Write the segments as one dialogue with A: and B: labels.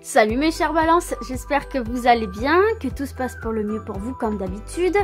A: Salut mes chers balances, j'espère que vous allez bien, que tout se passe pour le mieux pour vous comme d'habitude.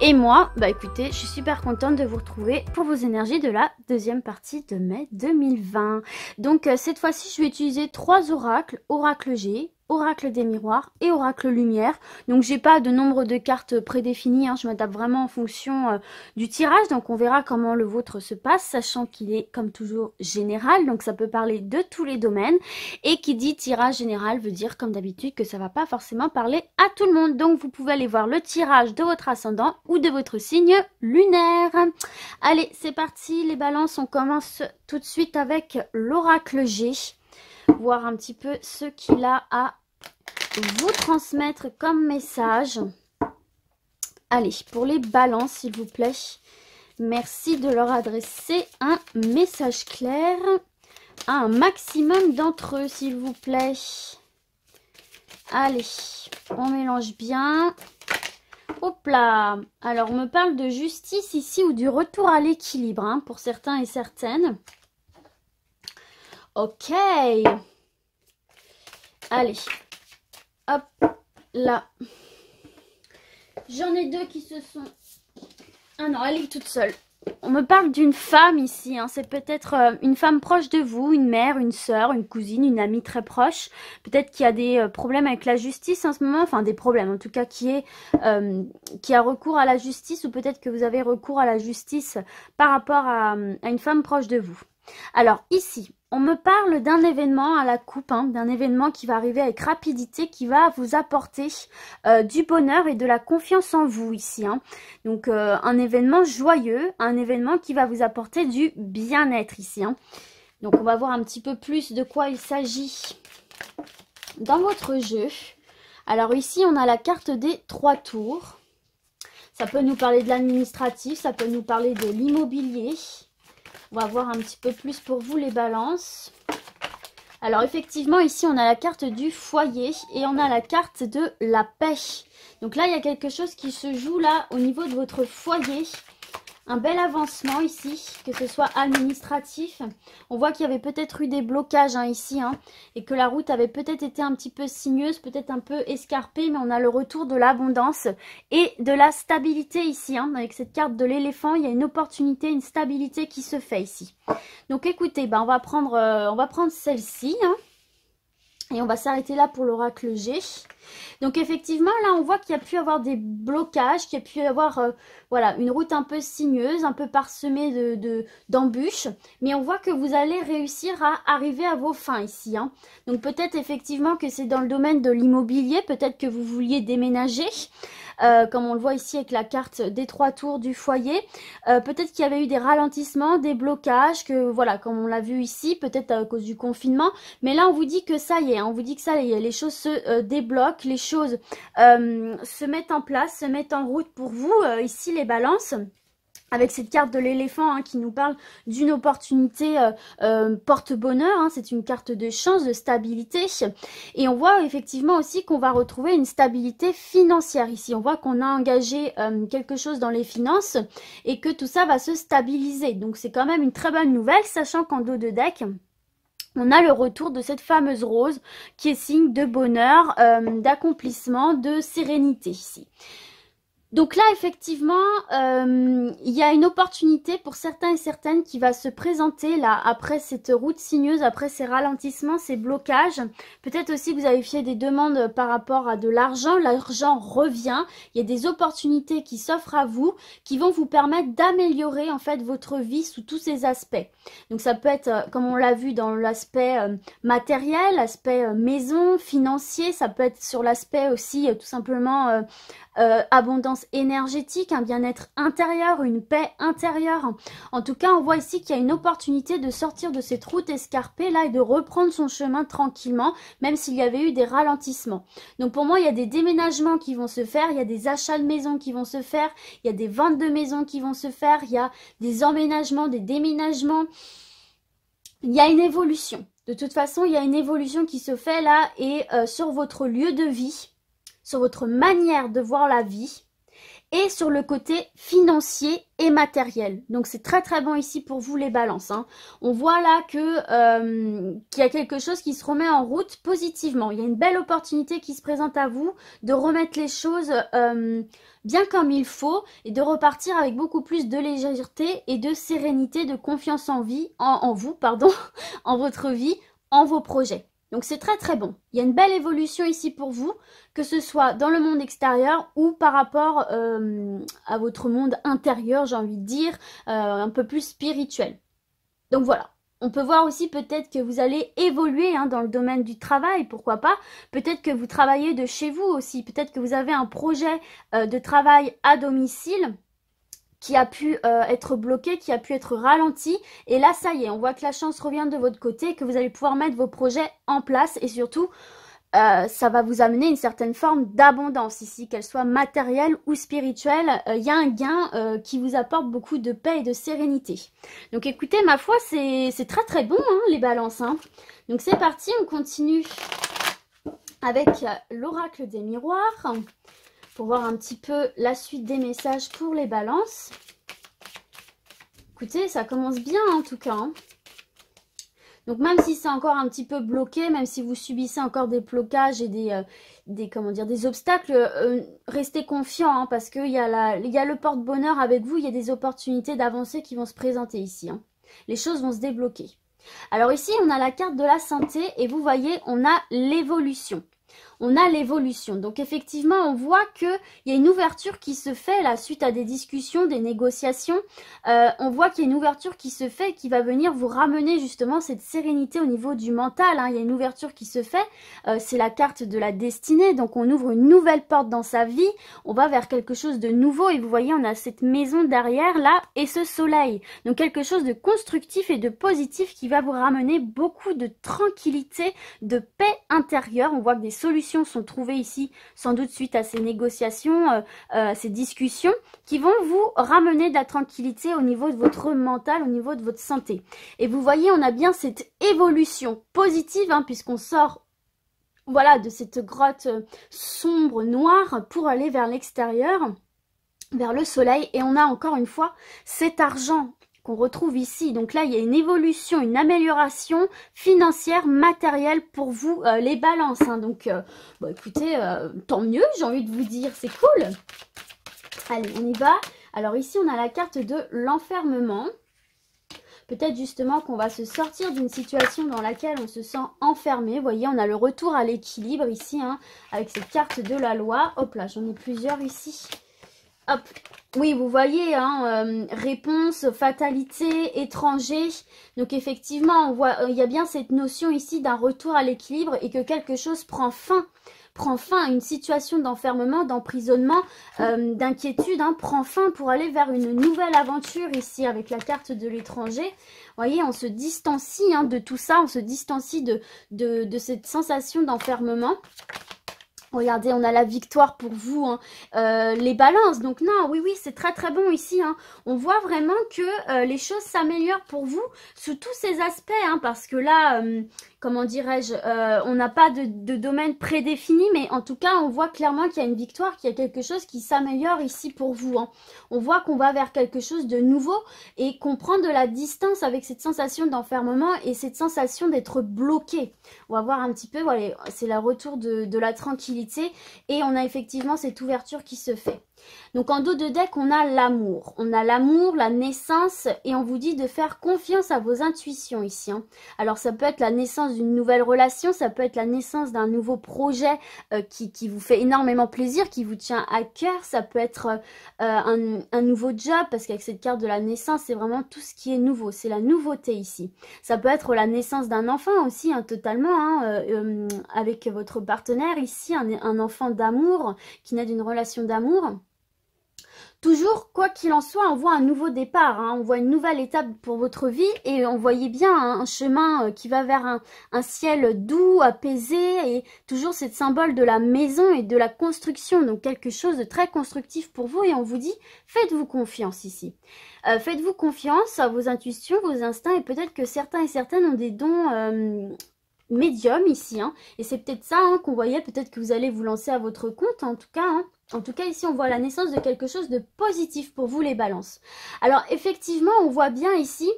A: Et moi, bah écoutez, je suis super contente de vous retrouver pour vos énergies de la deuxième partie de mai 2020. Donc cette fois-ci, je vais utiliser 3 oracles, oracle G, oracle des miroirs et oracle lumière. Donc j'ai pas de nombre de cartes prédéfinies, je m'adapte vraiment en fonction du tirage. Donc on verra comment le vôtre se passe, sachant qu'il est comme toujours général, donc ça peut parler de tous les domaines. Et qui dit tirage général veut dire comme d'habitude que ça va pas forcément parler à tout le monde. Donc vous pouvez aller voir le tirage de votre ascendant ou de votre signe lunaire. Allez, c'est parti les balances, on commence tout de suite avec l'oracle G. Voir un petit peu ce qu'il a à vous transmettre comme message. Allez, pour les balances s'il vous plaît, merci de leur adresser un message clair à un maximum d'entre eux s'il vous plaît. Allez, on mélange bien. Hop là. Alors on me parle de justice ici ou du retour à l'équilibre pour certains et certaines. Ok. Allez. Hop là. J'en ai deux qui se sont... Ah non, elle est toute seule. On me parle d'une femme ici, c'est peut-être une femme proche de vous, une mère, une sœur, une cousine, une amie très proche. Peut-être qu'il y a des problèmes avec la justice en ce moment, enfin des problèmes en tout cas qui a recours à la justice, ou peut-être que vous avez recours à la justice par rapport à une femme proche de vous. Alors ici, on me parle d'un événement à la coupe, d'un événement qui va arriver avec rapidité, qui va vous apporter du bonheur et de la confiance en vous ici. Donc un événement joyeux, un événement qui va vous apporter du bien-être ici. Donc on va voir un petit peu plus de quoi il s'agit dans votre jeu. Alors ici, on a la carte des 3 tours. Ça peut nous parler de l'administratif, ça peut nous parler de l'immobilier. On va voir un petit peu plus pour vous les balances. Alors effectivement ici on a la carte du foyer et on a la carte de la paix. Donc là il y a quelque chose qui se joue là au niveau de votre foyer. Un bel avancement ici, que ce soit administratif. On voit qu'il y avait peut-être eu des blocages ici et que la route avait peut-être été un petit peu sinueuse, peut-être un peu escarpée, mais on a le retour de l'abondance et de la stabilité ici. Avec cette carte de l'éléphant, il y a une opportunité, une stabilité qui se fait ici. Donc écoutez, on va prendre celle-ci. Et on va s'arrêter là pour l'oracle G. Donc effectivement, là, on voit qu'il y a pu avoir des blocages, qu'il y a pu avoir voilà, une route un peu sinueuse, un peu parsemée d'embûches. Mais on voit que vous allez réussir à arriver à vos fins ici. Donc peut-être effectivement que c'est dans le domaine de l'immobilier, peut-être que vous vouliez déménager. Comme on le voit ici avec la carte des 3 tours du foyer. Peut-être qu'il y avait eu des ralentissements, des blocages, que voilà, comme on l'a vu ici, peut-être à cause du confinement. Mais là, on vous dit que ça y est, on vous dit que ça y est, les choses se débloquent, les choses se mettent en place, se mettent en route pour vous, ici les balances. Avec cette carte de l'éléphant qui nous parle d'une opportunité porte-bonheur. C'est une carte de chance, de stabilité. Et on voit effectivement aussi qu'on va retrouver une stabilité financière ici. On voit qu'on a engagé quelque chose dans les finances et que tout ça va se stabiliser. Donc c'est quand même une très bonne nouvelle, sachant qu'en dos de deck, on a le retour de cette fameuse rose qui est signe de bonheur, d'accomplissement, de sérénité ici. Donc là, effectivement, il y a une opportunité pour certains et certaines qui va se présenter là, après cette route sinueuse, après ces ralentissements, ces blocages. Peut-être aussi que vous avez fait des demandes par rapport à de l'argent. L'argent revient. Il y a des opportunités qui s'offrent à vous, qui vont vous permettre d'améliorer en fait votre vie sous tous ces aspects. Donc ça peut être, comme on l'a vu, dans l'aspect matériel, l'aspect maison, financier. Ça peut être sur l'aspect aussi tout simplement... abondance énergétique, un bien-être intérieur, une paix intérieure. En tout cas, on voit ici qu'il y a une opportunité de sortir de cette route escarpée là et de reprendre son chemin tranquillement, même s'il y avait eu des ralentissements. Donc pour moi, il y a des déménagements qui vont se faire, il y a des achats de maisons qui vont se faire, il y a des ventes de maisons qui vont se faire, il y a des emménagements, des déménagements. Il y a une évolution. De toute façon, il y a une évolution qui se fait là et sur votre lieu de vie, sur votre manière de voir la vie et sur le côté financier et matériel. Donc c'est très très bon ici pour vous les balances, hein. On voit là que qu'il y a quelque chose qui se remet en route positivement. Il y a une belle opportunité qui se présente à vous de remettre les choses bien comme il faut et de repartir avec beaucoup plus de légèreté et de sérénité, de confiance en vous, pardon, en votre vie, en vos projets. Donc c'est très très bon. Il y a une belle évolution ici pour vous, que ce soit dans le monde extérieur ou par rapport à votre monde intérieur, j'ai envie de dire, un peu plus spirituel. Donc voilà. On peut voir aussi peut-être que vous allez évoluer hein, dans le domaine du travail, pourquoi pas. Peut-être que vous travaillez de chez vous aussi. Peut-être que vous avez un projet de travail à domicile qui a pu être bloqué, qui a pu être ralenti. Et là, ça y est, on voit que la chance revient de votre côté, que vous allez pouvoir mettre vos projets en place et surtout, ça va vous amener une certaine forme d'abondance ici, qu'elle soit matérielle ou spirituelle. Il y a un gain qui vous apporte beaucoup de paix et de sérénité. Donc écoutez, ma foi, c'est très très bon hein, les balances. Hein. Donc c'est parti, on continue avec l'oracle des miroirs pour voir un petit peu la suite des messages pour les balances. Écoutez, ça commence bien en tout cas. Hein. Donc même si c'est encore un petit peu bloqué, même si vous subissez encore des blocages et des obstacles, restez confiants hein, parce qu'il y a le porte-bonheur avec vous, il y a des opportunités d'avancer qui vont se présenter ici. Hein. Les choses vont se débloquer. Alors ici, on a la carte de la santé et vous voyez, on a l'évolution. On a l'évolution. Donc effectivement, on voit qu'il y a une ouverture qui se fait là suite à des discussions, des négociations. On voit qu'il y a une ouverture qui se fait et qui va venir vous ramener justement cette sérénité au niveau du mental. Hein. Il y a une ouverture qui se fait. C'est la carte de la destinée. Donc on ouvre une nouvelle porte dans sa vie. On va vers quelque chose de nouveau. Et vous voyez, on a cette maison derrière là et ce soleil. Donc quelque chose de constructif et de positif qui va vous ramener beaucoup de tranquillité, de paix intérieure. On voit que des solutions sont trouvées ici, sans doute suite à ces négociations, ces discussions, qui vont vous ramener de la tranquillité au niveau de votre mental, au niveau de votre santé. Et vous voyez, on a bien cette évolution positive, hein, puisqu'on sort voilà, de cette grotte sombre, noire, pour aller vers l'extérieur, vers le soleil. Et on a encore une fois cet argent qu'on retrouve ici. Donc là, il y a une évolution, une amélioration financière, matérielle pour vous, les balances. Hein. Donc, bon, écoutez, tant mieux, j'ai envie de vous dire, c'est cool. Allez, on y va. Alors ici, on a la carte de l'enfermement. Peut-être justement qu'on va se sortir d'une situation dans laquelle on se sent enfermé. Vous voyez, on a le retour à l'équilibre ici, hein, avec cette carte de la loi. Hop là, j'en ai plusieurs ici. Hop. Oui, vous voyez, hein, réponse, fatalité, étranger. Donc effectivement, on voit, il y a bien cette notion ici d'un retour à l'équilibre et que quelque chose prend fin à une situation d'enfermement, d'emprisonnement, d'inquiétude, hein, prend fin pour aller vers une nouvelle aventure ici avec la carte de l'étranger. Vous voyez, on se distancie hein, de tout ça, on se distancie de cette sensation d'enfermement. Regardez, on a la victoire pour vous, hein. Les balances. Donc non, oui, c'est très très bon ici. Hein. On voit vraiment que les choses s'améliorent pour vous sous tous ces aspects. Hein, parce que là, comment dirais-je, on n'a pas de domaine prédéfini. Mais en tout cas, on voit clairement qu'il y a une victoire, qu'il y a quelque chose qui s'améliore ici pour vous. Hein. On voit qu'on va vers quelque chose de nouveau et qu'on prend de la distance avec cette sensation d'enfermement et cette sensation d'être bloqué. On va voir un petit peu, voilà, c'est le retour de la tranquillité. Et on a effectivement cette ouverture qui se fait. Donc en dos de deck, on a l'amour. On a l'amour, la naissance et on vous dit de faire confiance à vos intuitions ici. Hein. Alors ça peut être la naissance d'une nouvelle relation, ça peut être la naissance d'un nouveau projet qui vous fait énormément plaisir, qui vous tient à cœur. Ça peut être un nouveau job parce qu'avec cette carte de la naissance, c'est vraiment tout ce qui est nouveau. C'est la nouveauté ici. Ça peut être la naissance d'un enfant aussi, hein, totalement, hein, avec votre partenaire ici, un enfant d'amour qui naît d'une relation d'amour. Toujours, quoi qu'il en soit, on voit un nouveau départ, hein, on voit une nouvelle étape pour votre vie et on voyait bien hein, un chemin qui va vers un ciel doux, apaisé et toujours cette symbole de la maison et de la construction, donc quelque chose de très constructif pour vous et on vous dit faites-vous confiance ici. Faites-vous confiance à vos intuitions, vos instincts et peut-être que certains et certaines ont des dons médiums ici hein, et c'est peut-être ça hein, qu'on voyait, peut-être que vous allez vous lancer à votre compte en tout cas hein. En tout cas, ici, on voit la naissance de quelque chose de positif pour vous, les balances. Alors, effectivement, on voit bien ici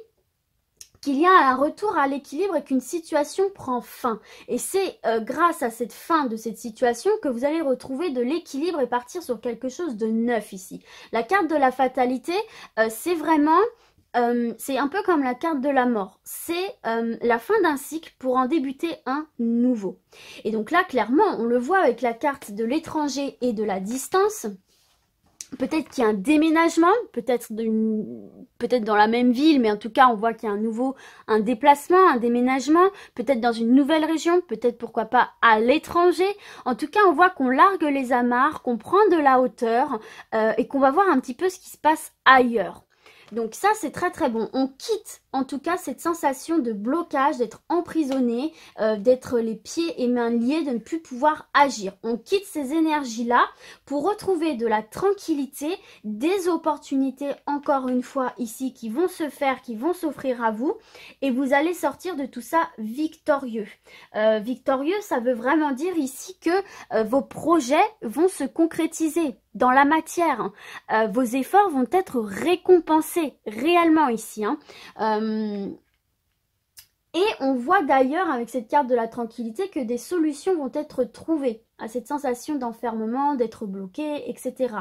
A: qu'il y a un retour à l'équilibre et qu'une situation prend fin. Et c'est grâce à cette fin de cette situation que vous allez retrouver de l'équilibre et partir sur quelque chose de neuf ici. La carte de la fatalité, c'est vraiment... c'est un peu comme la carte de la mort. C'est la fin d'un cycle pour en débuter un nouveau. Et donc là, clairement, on le voit avec la carte de l'étranger et de la distance. Peut-être qu'il y a un déménagement, peut-être dans la même ville, mais en tout cas, on voit qu'il y a un déplacement, un déménagement, peut-être dans une nouvelle région, peut-être pourquoi pas à l'étranger. En tout cas, on voit qu'on largue les amarres, qu'on prend de la hauteur et qu'on va voir un petit peu ce qui se passe ailleurs. Donc ça, c'est très très bon. On quitte en tout cas cette sensation de blocage, d'être emprisonné, d'être les pieds et mains liés, de ne plus pouvoir agir. On quitte ces énergies-là pour retrouver de la tranquillité, des opportunités, encore une fois ici, qui vont se faire, qui vont s'offrir à vous. Et vous allez sortir de tout ça victorieux. Victorieux, ça veut vraiment dire ici que vos projets vont se concrétiser dans la matière. Vos efforts vont être récompensés réellement ici. Et on voit d'ailleurs avec cette carte de la tranquillité que des solutions vont être trouvées à cette sensation d'enfermement, d'être bloqué, etc.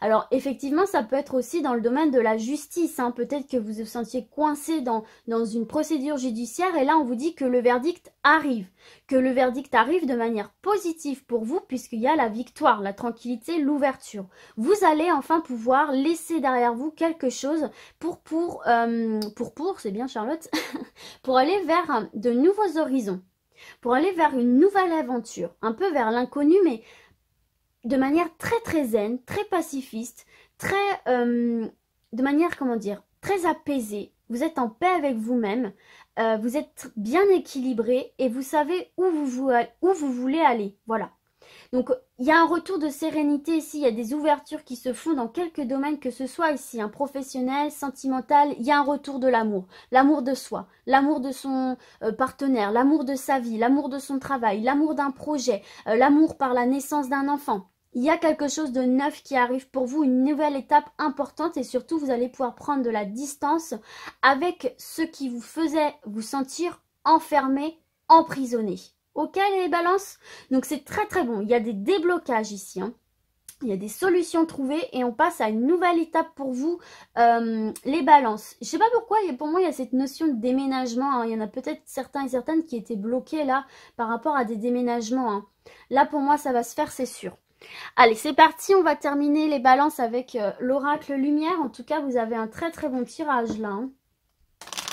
A: Alors effectivement, ça peut être aussi dans le domaine de la justice. Peut-être que vous vous sentiez coincé dans une procédure judiciaire et là on vous dit que le verdict arrive. Que le verdict arrive de manière positive pour vous puisqu'il y a la victoire, la tranquillité, l'ouverture. Vous allez enfin pouvoir laisser derrière vous quelque chose c'est bien Charlotte, pour aller vers de nouveaux horizons. Pour aller vers une nouvelle aventure, un peu vers l'inconnu, mais de manière très très zen, très pacifiste, de manière, comment dire, très apaisée. Vous êtes en paix avec vous-même, vous êtes bien équilibré et vous savez où vous voulez aller. Voilà. Donc, il y a un retour de sérénité ici, il y a des ouvertures qui se font dans quelques domaines, que ce soit ici, un professionnel, sentimental, il y a un retour de l'amour de soi, l'amour de son partenaire, l'amour de sa vie, l'amour de son travail, l'amour d'un projet, l'amour par la naissance d'un enfant. Il y a quelque chose de neuf qui arrive pour vous, une nouvelle étape importante et surtout, vous allez pouvoir prendre de la distance avec ce qui vous faisait vous sentir enfermé, emprisonné. Ok les balances? Donc c'est très très bon. Il y a des déblocages ici. Il y a des solutions trouvées et on passe à une nouvelle étape pour vous, les balances. Je ne sais pas pourquoi, pour moi il y a cette notion de déménagement. Il y en a peut-être certains et certaines qui étaient bloqués là par rapport à des déménagements. Là pour moi ça va se faire, c'est sûr. Allez, c'est parti, on va terminer les balances avec l'oracle lumière. En tout cas, vous avez un très très bon tirage là.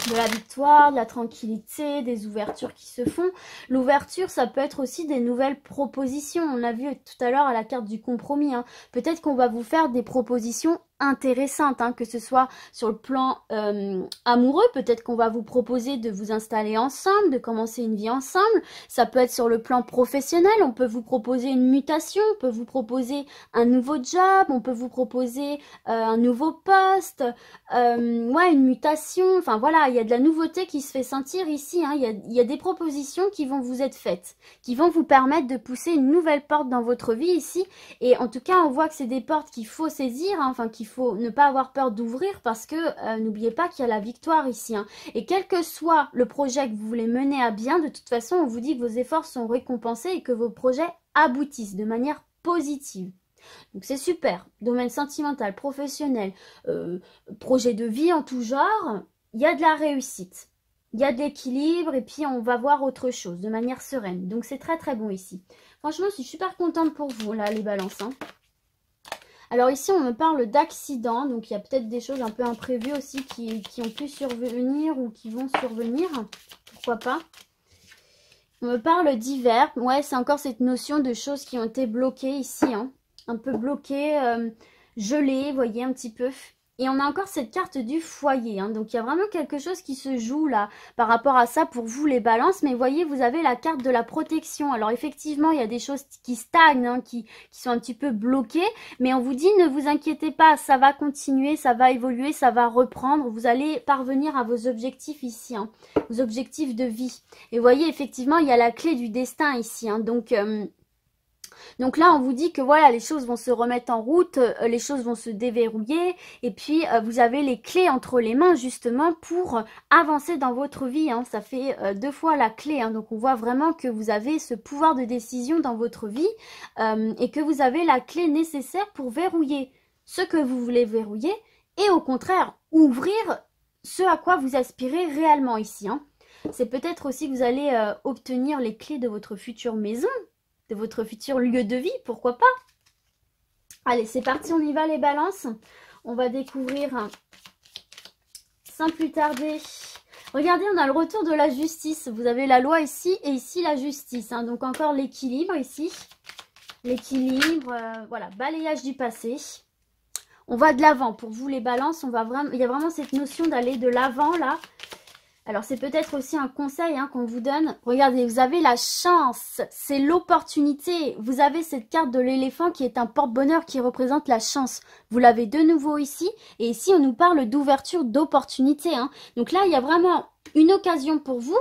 A: De la victoire, de la tranquillité, des ouvertures qui se font. L'ouverture, ça peut être aussi des nouvelles propositions. On l'a vu tout à l'heure à la carte du compromis. Peut-être qu'on va vous faire des propositions intéressantes, que ce soit sur le plan amoureux. Peut-être qu'on va vous proposer de vous installer ensemble, de commencer une vie ensemble. Ça peut être sur le plan professionnel. On peut vous proposer une mutation, on peut vous proposer un nouveau job, on peut vous proposer un nouveau poste, une mutation. Enfin voilà, il y a de la nouveauté qui se fait sentir ici. Il y a des propositions qui vont vous être faites, qui vont vous permettre de pousser une nouvelle porte dans votre vie ici. Et en tout cas, on voit que c'est des portes qu'il faut saisir, qu'il faut ne pas avoir peur d'ouvrir parce que n'oubliez pas qu'il y a la victoire ici. Et quel que soit le projet que vous voulez mener à bien, de toute façon, on vous dit que vos efforts sont récompensés et que vos projets aboutissent de manière positive. Donc c'est super. Domaine sentimental, professionnel, projet de vie en tout genre, il y a de la réussite. Il y a de l'équilibre et puis on va voir autre chose de manière sereine. Donc c'est très très bon ici. Franchement, je suis super contente pour vous là, les balances. Alors ici, on me parle d'accidents, donc il y a peut-être des choses un peu imprévues aussi qui ont pu survenir ou qui vont survenir, pourquoi pas. On me parle d'hiver, ouais, c'est encore cette notion de choses qui ont été bloquées ici, un peu bloquées, gelées, vous voyez, un petit peu. Et on a encore cette carte du foyer, donc il y a vraiment quelque chose qui se joue là par rapport à ça pour vous les balances. Mais voyez, vous avez la carte de la protection. Alors effectivement, il y a des choses qui stagnent, qui sont un petit peu bloquées. Mais on vous dit, ne vous inquiétez pas, ça va continuer, ça va évoluer, ça va reprendre. Vous allez parvenir à vos objectifs ici, vos objectifs de vie. Et voyez, effectivement, il y a la clé du destin ici, donc... Donc là, on vous dit que voilà, les choses vont se remettre en route, les choses vont se déverrouiller, et puis vous avez les clés entre les mains justement pour avancer dans votre vie. Hein. Ça fait 2 fois la clé, hein. Donc on voit vraiment que vous avez ce pouvoir de décision dans votre vie et que vous avez la clé nécessaire pour verrouiller ce que vous voulez verrouiller et au contraire ouvrir ce à quoi vous aspirez réellement ici. Hein. C'est peut-être aussi que vous allez obtenir les clés de votre future maison, de votre futur lieu de vie, pourquoi pas. Allez, c'est parti, on y va les balances. On va découvrir sans plus tarder. Regardez, on a le retour de la justice. Vous avez la loi ici et ici la justice. Hein. Donc encore l'équilibre ici. L'équilibre, voilà, balayage du passé. On va de l'avant. Pour vous les balances, on va vraiment, il y a vraiment cette notion d'aller de l'avant là. Alors, c'est peut-être aussi un conseil hein, qu'on vous donne. Regardez, vous avez la chance, c'est l'opportunité. Vous avez cette carte de l'éléphant qui est un porte-bonheur qui représente la chance. Vous l'avez de nouveau ici. Et ici, on nous parle d'ouverture d'opportunité. Hein. Donc là, il y a vraiment une occasion pour vous,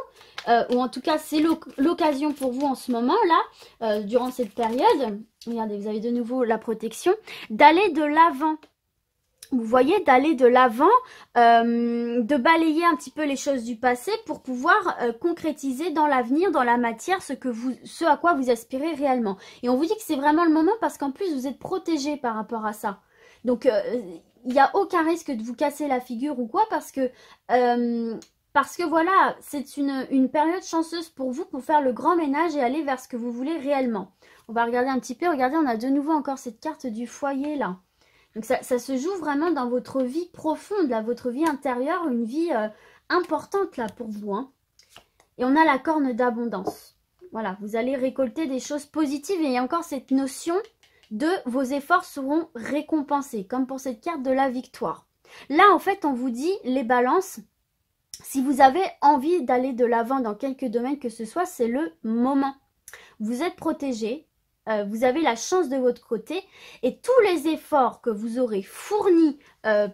A: ou en tout cas, c'est l'occasion pour vous en ce moment-là, durant cette période. Regardez, vous avez de nouveau la protection, d'aller de l'avant. Vous voyez, d'aller de l'avant, de balayer un petit peu les choses du passé pour pouvoir concrétiser dans l'avenir, dans la matière, ce à quoi vous aspirez réellement. Et on vous dit que c'est vraiment le moment parce qu'en plus, vous êtes protégé par rapport à ça. Donc, il n'y a aucun risque de vous casser la figure ou quoi parce que voilà, c'est une période chanceuse pour vous pour faire le grand ménage et aller vers ce que vous voulez réellement. On va regarder un petit peu. Regardez, on a de nouveau encore cette carte du foyer là. Donc ça se joue vraiment dans votre vie profonde, là, votre vie intérieure, une vie importante là pour vous. Hein. Et on a la corne d'abondance. Voilà, vous allez récolter des choses positives et il y a encore cette notion de vos efforts seront récompensés, comme pour cette carte de la victoire. Là, en fait, on vous dit, les balances, si vous avez envie d'aller de l'avant dans quelques domaines que ce soit, c'est le moment. Vous êtes protégé. Vous avez la chance de votre côté et tous les efforts que vous aurez fournis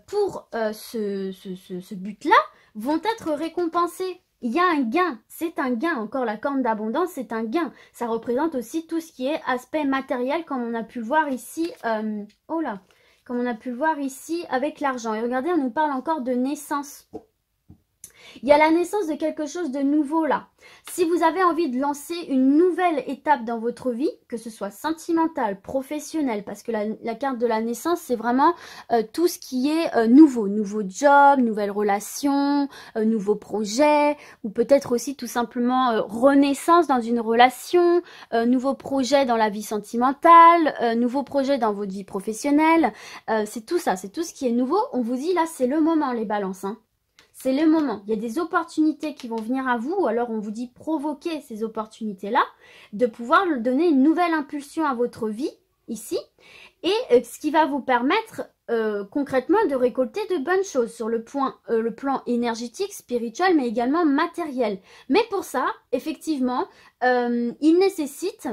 A: pour ce but-là vont être récompensés. Il y a un gain, c'est un gain. Encore la corne d'abondance, c'est un gain. Ça représente aussi tout ce qui est aspect matériel comme on a pu le voir ici. Comme on a pu le voir ici avec l'argent. Et regardez, on nous parle encore de naissance. Il y a la naissance de quelque chose de nouveau là. Si vous avez envie de lancer une nouvelle étape dans votre vie, que ce soit sentimentale, professionnelle, parce que la carte de la naissance, c'est vraiment tout ce qui est nouveau. Nouveau job, nouvelle relation, nouveau projet, ou peut-être aussi tout simplement renaissance dans une relation, nouveau projet dans la vie sentimentale, nouveau projet dans votre vie professionnelle. C'est tout ça, c'est tout ce qui est nouveau. On vous dit là, c'est le moment les balances, hein. C'est le moment. Il y a des opportunités qui vont venir à vous, ou alors on vous dit provoquer ces opportunités-là, de pouvoir donner une nouvelle impulsion à votre vie, ici, et ce qui va vous permettre concrètement de récolter de bonnes choses sur le plan énergétique, spirituel, mais également matériel. Mais pour ça, effectivement, il nécessite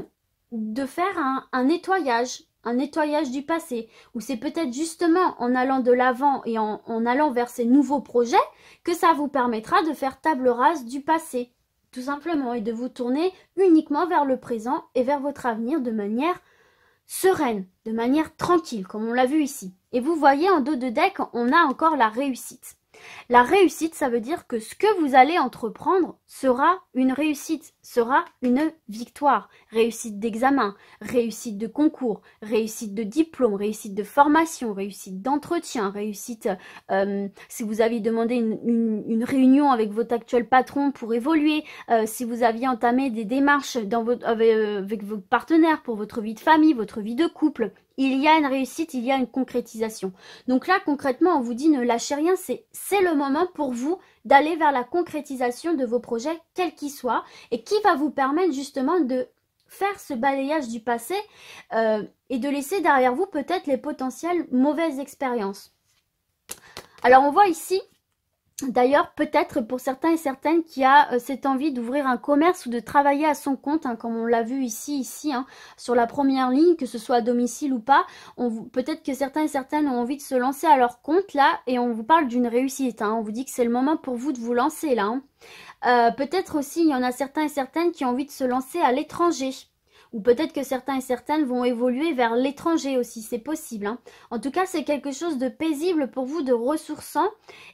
A: de faire un nettoyage. Un nettoyage du passé, où c'est peut-être justement en allant de l'avant et en allant vers ces nouveaux projets que ça vous permettra de faire table rase du passé, tout simplement, et de vous tourner uniquement vers le présent et vers votre avenir de manière sereine, de manière tranquille, comme on l'a vu ici. Et vous voyez, en dos de deck, on a encore la réussite. La réussite, ça veut dire que ce que vous allez entreprendre sera une réussite, sera une victoire. Réussite d'examen, réussite de concours, réussite de diplôme, réussite de formation, réussite d'entretien, réussite si vous aviez demandé une réunion avec votre actuel patron pour évoluer, si vous aviez entamé des démarches avec votre partenaire pour votre vie de famille, votre vie de couple. Il y a une réussite, il y a une concrétisation. Donc là, concrètement, on vous dit ne lâchez rien, c'est le moment pour vous d'aller vers la concrétisation de vos projets, quels qu'ils soient, et qui va vous permettre justement de faire ce balayage du passé et de laisser derrière vous peut-être les potentielles mauvaises expériences. Alors, on voit ici, d'ailleurs, peut-être pour certains et certaines qui a cette envie d'ouvrir un commerce ou de travailler à son compte, hein, comme on l'a vu ici, hein, sur la première ligne, que ce soit à domicile ou pas, peut-être que certains et certaines ont envie de se lancer à leur compte là, et on vous parle d'une réussite, hein, on vous dit que c'est le moment pour vous de vous lancer là. Hein. Peut-être aussi, il y en a certains et certaines qui ont envie de se lancer à l'étranger, ou peut-être que certains et certaines vont évoluer vers l'étranger aussi, c'est possible, hein. En tout cas, c'est quelque chose de paisible pour vous, de ressourçant,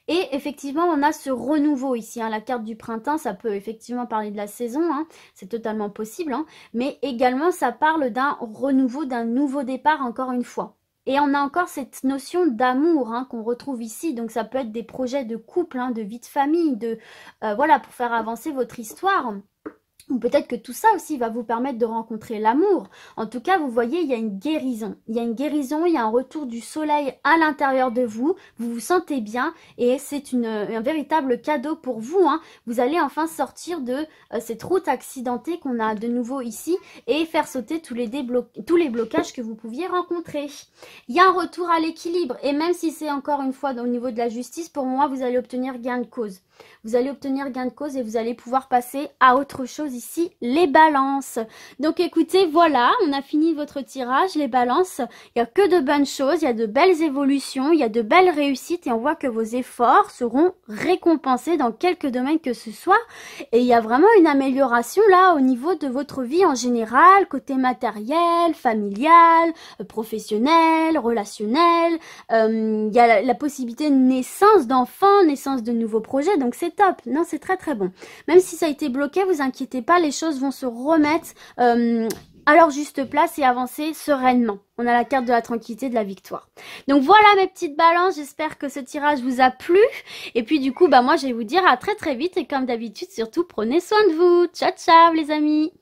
A: et effectivement, on a ce renouveau ici, hein. La carte du printemps, ça peut effectivement parler de la saison, hein. C'est totalement possible, hein. Mais également, ça parle d'un renouveau, d'un nouveau départ, encore une fois. Et on a encore cette notion d'amour, hein, qu'on retrouve ici. Donc ça peut être des projets de couple, hein, de vie de famille, voilà, pour faire avancer votre histoire. Ou peut-être que tout ça aussi va vous permettre de rencontrer l'amour. En tout cas, vous voyez, il y a une guérison. Il y a une guérison, il y a un retour du soleil à l'intérieur de vous. Vous vous sentez bien et c'est un véritable cadeau pour vous, hein. Vous allez enfin sortir de cette route accidentée qu'on a de nouveau ici et faire sauter tous les blocages que vous pouviez rencontrer. Il y a un retour à l'équilibre et même si c'est encore une fois au niveau de la justice, pour moi, vous allez obtenir gain de cause. Vous allez obtenir gain de cause et vous allez pouvoir passer à autre chose ici, les balances. Donc écoutez, voilà, on a fini votre tirage, les balances. Il n'y a que de bonnes choses, il y a de belles évolutions, il y a de belles réussites et on voit que vos efforts seront récompensés dans quelques domaines que ce soit. Et il y a vraiment une amélioration là au niveau de votre vie en général, côté matériel, familial, professionnel, relationnel. Il y a la possibilité de naissance d'enfants, naissance de nouveaux projets. Donc c'est top, non c'est très très bon. Même si ça a été bloqué, vous inquiétez pas, les choses vont se remettre à leur juste place et avancer sereinement. On a la carte de la tranquillité, de la victoire. Donc voilà mes petites balances, j'espère que ce tirage vous a plu. Et puis du coup, moi je vais vous dire à très très vite et comme d'habitude, surtout prenez soin de vous. Ciao ciao les amis.